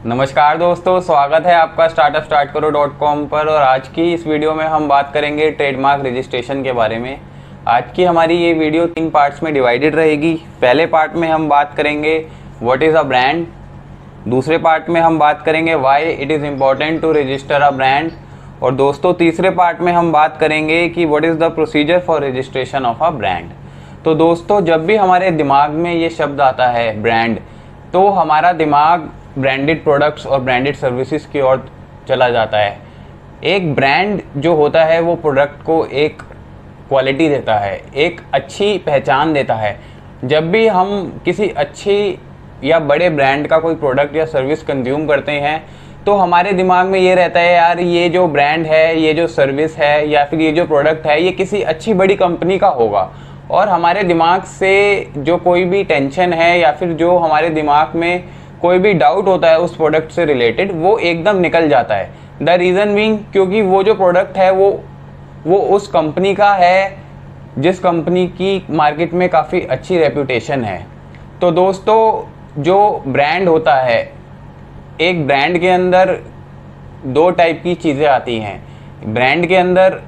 नमस्कार दोस्तों, स्वागत है आपका startupstartkaro.com पर। और आज की इस वीडियो में हम बात करेंगे ट्रेडमार्क रजिस्ट्रेशन के बारे में। आज की हमारी ये वीडियो 3 पार्ट्स में डिवाइडेड रहेगी। पहले पार्ट में हम बात करेंगे व्हाट इज़ अ ब्रांड, दूसरे पार्ट में हम बात करेंगे why it is important to register a brand, और दोस्तों तीसरे पार्ट में हम बात करेंगे कि what is the procedure for registration of a brand. तो दोस्तों, जब भी हमारे दिमाग में ये शब्द आता है ब्रांड, तो हमारा दिमाग ब्रांडेड प्रोडक्ट्स और ब्रांडेड सर्विसेज की ओर चला जाता है। एक ब्रांड जो होता है वो प्रोडक्ट को एक क्वालिटी देता है, एक अच्छी पहचान देता है। जब भी हम किसी अच्छी या बड़े ब्रांड का कोई प्रोडक्ट या सर्विस कंज्यूम करते हैं तो हमारे दिमाग में ये रहता है, यार ये जो ब्रांड है, ये जो सर्विस है या फिर ये जो प्रोडक्ट है, ये किसी अच्छी बड़ी कंपनी का होगा। और हमारे दिमाग से जो कोई भी टेंशन है या फिर जो हमारे दिमाग में कोई भी डाउट होता है उस प्रोडक्ट से रिलेटेड, वो एकदम निकल जाता है। द रीज़न बीइंग, क्योंकि वो जो प्रोडक्ट है वो उस कंपनी का है जिस कंपनी की मार्केट में काफ़ी अच्छी रेपुटेशन है। तो दोस्तों, जो ब्रांड होता है, एक ब्रांड के अंदर 2 टाइप की चीज़ें आती हैं। ब्रांड के अंदर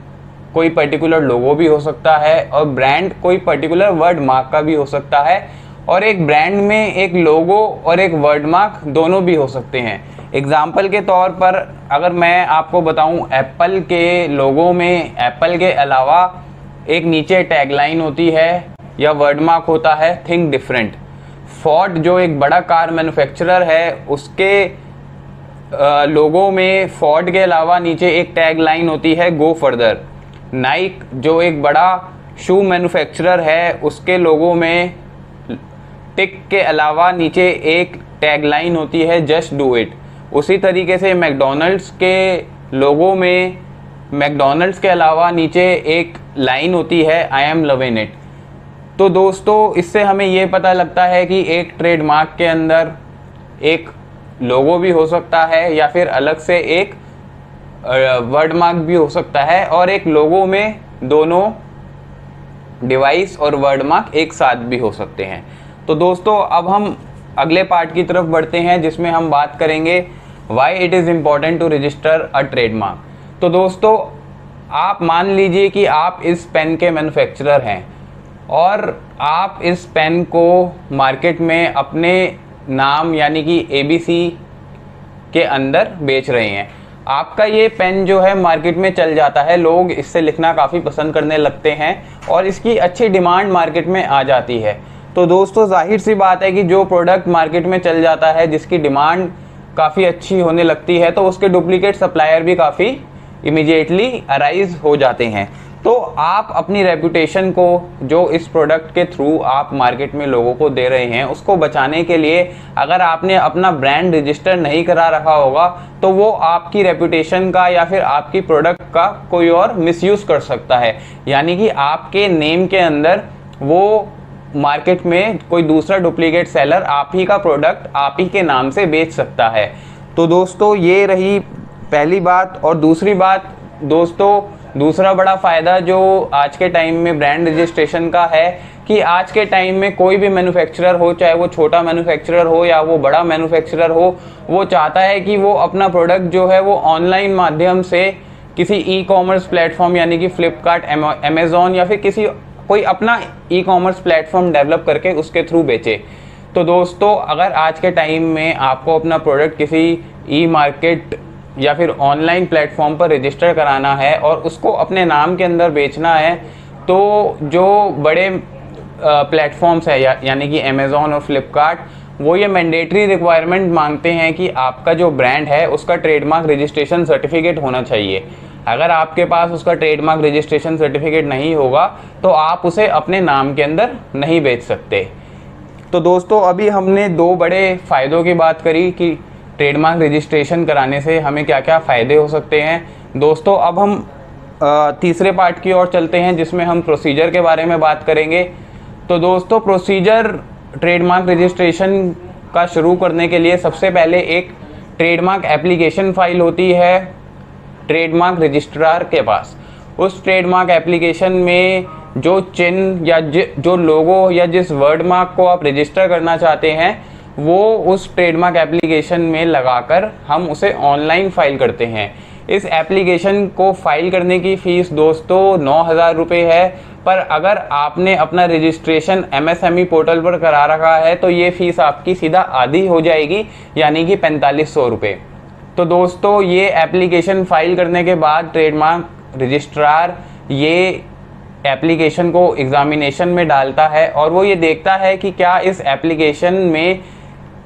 कोई पर्टिकुलर लोगो भी हो सकता है और ब्रांड कोई पर्टिकुलर वर्ड मार्क का भी हो सकता है, और एक ब्रांड में एक लोगो और एक वर्ड मार्क दोनों भी हो सकते हैं। एग्जाम्पल के तौर पर अगर मैं आपको बताऊं, एप्पल के लोगो में एप्पल के अलावा एक नीचे टैगलाइन होती है या वर्ड मार्क होता है, थिंक डिफरेंट। फोर्ड जो एक बड़ा कार मैन्युफैक्चरर है, उसके लोगो में फोर्ड के अलावा नीचे एक टैगलाइन होती है, गो फर्दर। नाइक जो एक बड़ा शू मैन्युफैक्चरर है, उसके लोगो में टिक के अलावा नीचे एक टैगलाइन होती है, जस्ट डू इट। उसी तरीके से मैकडॉनल्ड्स के लोगो में मैकडॉनल्ड्स के अलावा नीचे एक लाइन होती है, आई एम लविंग इट। तो दोस्तों, इससे हमें ये पता लगता है कि एक ट्रेडमार्क के अंदर एक लोगो भी हो सकता है या फिर अलग से एक वर्ड मार्क भी हो सकता है, और एक लोगो में दोनों डिवाइस और वर्ड मार्क एक साथ भी हो सकते हैं। तो दोस्तों, अब हम अगले पार्ट की तरफ बढ़ते हैं जिसमें हम बात करेंगे why it is important to register a trademark. तो दोस्तों, आप मान लीजिए कि आप इस पेन के मैन्युफैक्चरर हैं और आप इस पेन को मार्केट में अपने नाम यानी कि ABC के अंदर बेच रहे हैं। आपका ये पेन जो है मार्केट में चल जाता है, लोग इससे लिखना काफ़ी पसंद करने लगते हैं और इसकी अच्छी डिमांड मार्केट में आ जाती है। तो दोस्तों, जाहिर सी बात है कि जो प्रोडक्ट मार्केट में चल जाता है, जिसकी डिमांड काफ़ी अच्छी होने लगती है, तो उसके डुप्लीकेट सप्लायर भी काफ़ी इमीडिएटली अराइज हो जाते हैं। तो आप अपनी रेपुटेशन को, जो इस प्रोडक्ट के थ्रू आप मार्केट में लोगों को दे रहे हैं, उसको बचाने के लिए अगर आपने अपना ब्रांड रजिस्टर नहीं करा रखा होगा तो वो आपकी रेपुटेशन का या फिर आपकी प्रोडक्ट का कोई और मिसयूज़ कर सकता है। यानी कि आपके नेम के अंदर वो मार्केट में कोई दूसरा डुप्लीकेट सेलर आप ही का प्रोडक्ट आप ही के नाम से बेच सकता है। तो दोस्तों, ये रही पहली बात। और दूसरी बात दोस्तों, दूसरा बड़ा फ़ायदा जो आज के टाइम में ब्रांड रजिस्ट्रेशन का है कि आज के टाइम में कोई भी मैन्युफैक्चरर हो, चाहे वो छोटा मैन्युफैक्चरर हो या वो बड़ा मैन्युफैक्चरर हो, वो चाहता है कि वो अपना प्रोडक्ट जो है वो ऑनलाइन माध्यम से किसी ई-कॉमर्स प्लेटफॉर्म यानी कि फ्लिपकार्ट, अमेज़ॉन या फिर कोई अपना ई-कॉमर्स प्लेटफॉर्म डेवलप करके उसके थ्रू बेचे। तो दोस्तों, अगर आज के टाइम में आपको अपना प्रोडक्ट किसी ई-मार्केट या फिर ऑनलाइन प्लेटफॉर्म पर रजिस्टर कराना है और उसको अपने नाम के अंदर बेचना है, तो जो बड़े प्लेटफॉर्म्स है यानी कि अमेज़ॉन और फ्लिपकार्ट, वो ये मैंडेटरी रिक्वायरमेंट मांगते हैं कि आपका जो ब्रांड है उसका ट्रेडमार्क रजिस्ट्रेशन सर्टिफिकेट होना चाहिए। अगर आपके पास उसका ट्रेडमार्क रजिस्ट्रेशन सर्टिफिकेट नहीं होगा तो आप उसे अपने नाम के अंदर नहीं बेच सकते। तो दोस्तों, अभी हमने 2 बड़े फ़ायदों की बात करी कि ट्रेडमार्क रजिस्ट्रेशन कराने से हमें क्या क्या फ़ायदे हो सकते हैं। दोस्तों, अब हम तीसरे पार्ट की ओर चलते हैं जिसमें हम प्रोसीजर के बारे में बात करेंगे। तो दोस्तों, प्रोसीजर ट्रेडमार्क रजिस्ट्रेशन का शुरू करने के लिए सबसे पहले एक ट्रेडमार्क एप्लीकेशन फ़ाइल होती है ट्रेडमार्क रजिस्ट्रार के पास। उस ट्रेडमार्क एप्लीकेशन में जो चिन्ह या जो लोगो या जिस वर्ड मार्क को आप रजिस्टर करना चाहते हैं वो उस ट्रेडमार्क एप्लीकेशन में लगाकर हम उसे ऑनलाइन फाइल करते हैं। इस एप्लीकेशन को फाइल करने की फ़ीस दोस्तों 9,000 रुपये है, पर अगर आपने अपना रजिस्ट्रेशन MSME पोर्टल पर करा रखा है तो ये फ़ीस आपकी सीधा आधी हो जाएगी, यानी कि 4500 रुपये। तो दोस्तों ये एप्लीकेशन फाइल करने के बाद ट्रेडमार्क रजिस्ट्रार ये एप्लीकेशन को एग्जामिनेशन में डालता है और वो ये देखता है कि क्या इस एप्लीकेशन में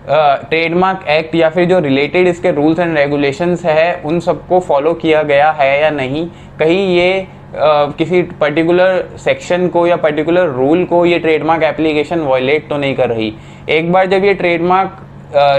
ट्रेडमार्क एक्ट या फिर जो रिलेटेड इसके रूल्स एंड रेगुलेशंस है उन सबको फॉलो किया गया है या नहीं। कहीं ये किसी पर्टिकुलर सेक्शन को या पर्टिकुलर रूल को ये ट्रेडमार्क एप्लीकेशन वायलेट तो नहीं कर रही। एक बार जब ये ट्रेडमार्क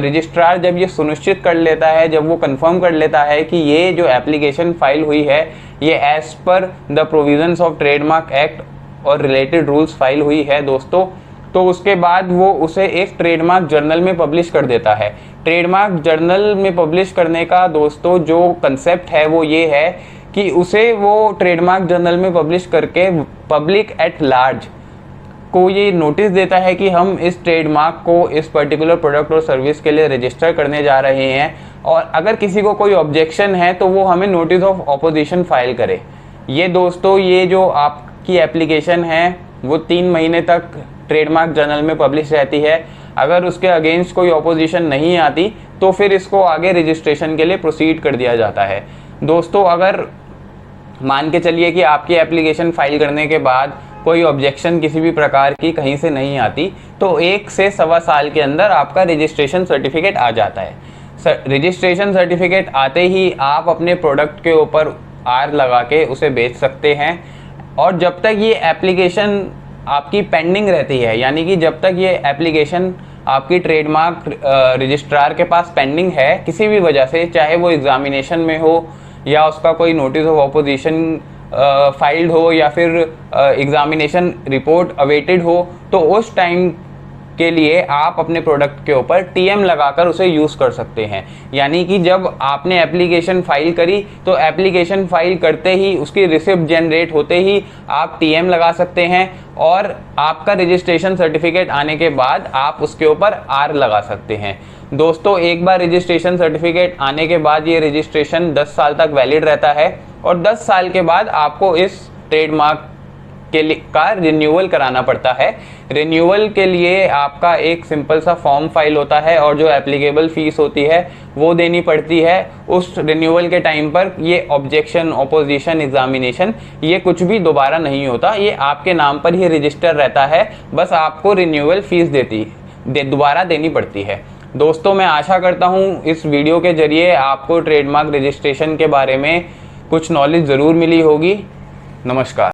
रजिस्ट्रार जब ये सुनिश्चित कर लेता है, जब वो कंफर्म कर लेता है कि ये जो एप्लीकेशन फाइल हुई है ये as per the provisions of trademark act और रिलेटेड रूल्स फाइल हुई है दोस्तों, तो उसके बाद वो उसे एक ट्रेडमार्क जर्नल में पब्लिश कर देता है। ट्रेडमार्क जर्नल में पब्लिश करने का दोस्तों जो कंसेप्ट है वो ये है कि उसे वो ट्रेडमार्क जर्नल में पब्लिश करके पब्लिक एट लार्ज को ये नोटिस देता है कि हम इस ट्रेडमार्क को इस पर्टिकुलर प्रोडक्ट और सर्विस के लिए रजिस्टर करने जा रहे हैं, और अगर किसी को कोई ऑब्जेक्शन है तो वो हमें नोटिस ऑफ ऑपोजिशन फाइल करे। ये दोस्तों ये जो आपकी एप्लीकेशन है वो 3 महीने तक ट्रेडमार्क जर्नल में पब्लिश रहती है। अगर उसके अगेंस्ट कोई ऑपोजिशन नहीं आती तो फिर इसको आगे रजिस्ट्रेशन के लिए प्रोसीड कर दिया जाता है। दोस्तों अगर मान के चलिए कि आपकी एप्लीकेशन फाइल करने के बाद कोई ऑब्जेक्शन किसी भी प्रकार की कहीं से नहीं आती तो 1 से सवा साल के अंदर आपका रजिस्ट्रेशन सर्टिफिकेट आ जाता है। रजिस्ट्रेशन सर्टिफिकेट आते ही आप अपने प्रोडक्ट के ऊपर आर लगा के उसे बेच सकते हैं, और जब तक ये एप्लीकेशन आपकी पेंडिंग रहती है, यानी कि जब तक ये एप्लीकेशन आपकी ट्रेडमार्क रजिस्ट्रार के पास पेंडिंग है किसी भी वजह से, चाहे वो एग्जामिनेशन में हो या उसका कोई नोटिस ऑफ ऑपोजिशन फाइल्ड हो या फिर एग्जामिनेशन रिपोर्ट अवेटेड हो, तो उस टाइम के लिए आप अपने प्रोडक्ट के ऊपर TM लगाकर उसे यूज़ कर सकते हैं। यानी कि जब आपने एप्लीकेशन फाइल करी तो एप्लीकेशन फाइल करते ही उसकी रिसिप्ट जनरेट होते ही आप TM लगा सकते हैं, और आपका रजिस्ट्रेशन सर्टिफिकेट आने के बाद आप उसके ऊपर R लगा सकते हैं। दोस्तों एक बार रजिस्ट्रेशन सर्टिफिकेट आने के बाद ये रजिस्ट्रेशन 10 साल तक वैलिड रहता है, और 10 साल के बाद आपको इस ट्रेडमार्क के लिए का रिन्यूअल कराना पड़ता है। रिन्यूअल के लिए आपका एक सिंपल सा फॉर्म फाइल होता है और जो एप्लीकेबल फीस होती है वो देनी पड़ती है। उस रिन्यूअल के टाइम पर ये ऑब्जेक्शन, ऑपोजिशन, एग्जामिनेशन ये कुछ भी दोबारा नहीं होता, ये आपके नाम पर ही रजिस्टर रहता है, बस आपको रिन्यूअल फीस दोबारा देनी पड़ती है। दोस्तों मैं आशा करता हूँ इस वीडियो के जरिए आपको ट्रेडमार्क रजिस्ट्रेशन के बारे में कुछ नॉलेज ज़रूर मिली होगी। नमस्कार।